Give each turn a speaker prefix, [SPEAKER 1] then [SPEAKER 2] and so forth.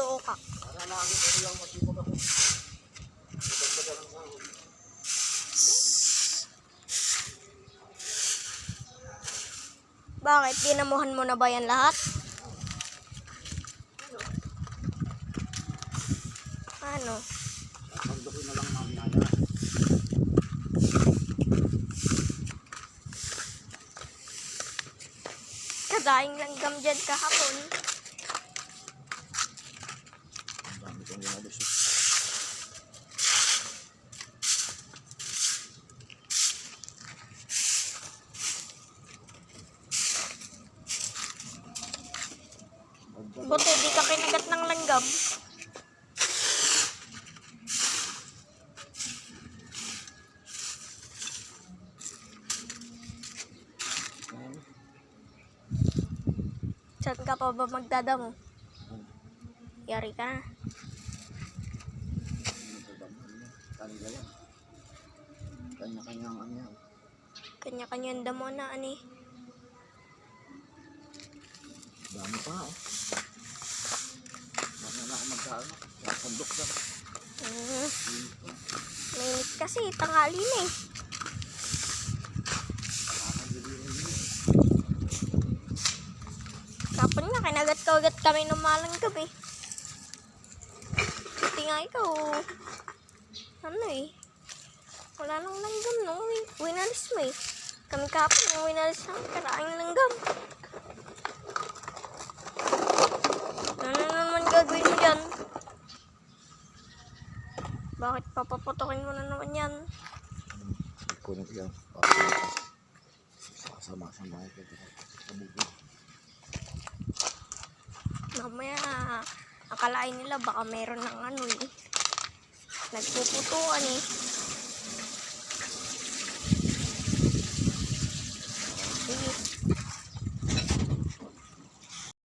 [SPEAKER 1] okak.
[SPEAKER 2] Para lagi ko lang masipag ako. Maganda lang ako.
[SPEAKER 1] Bakit? Dinamuhan mo na ba yan lahat? Ano?
[SPEAKER 2] Pagdating na lang mamaya yan.
[SPEAKER 1] Kadaing langgam dyan kahapon.
[SPEAKER 2] Ang dami kong ginabos.
[SPEAKER 1] Buti di ka kinagat ng langgam. Saan ka pa ba magdadamo? Yari ka na.
[SPEAKER 2] Kanila yan. Kanya-kanyang ano yan.
[SPEAKER 1] Kanya-kanyang damo na ani.
[SPEAKER 2] Dami pa eh. Dami na ako magkaano. Sandok na.
[SPEAKER 1] Mainit kasi, tanghali na eh. Kapon nga, kinagat-kagat kami ng malang gabi. Buti nga ikaw, ano eh, wala nang langgam nung winalis mo eh. Kami kapon nung winalis ang karaing langgam. Ano naman gagawin mo dyan? Bakit papaputokin mo na naman yan?
[SPEAKER 2] Kunin ko yan. Sama-sama ito.
[SPEAKER 1] Mamaya, akalain nila baka meron ng ano eh. Nagpuputuan eh.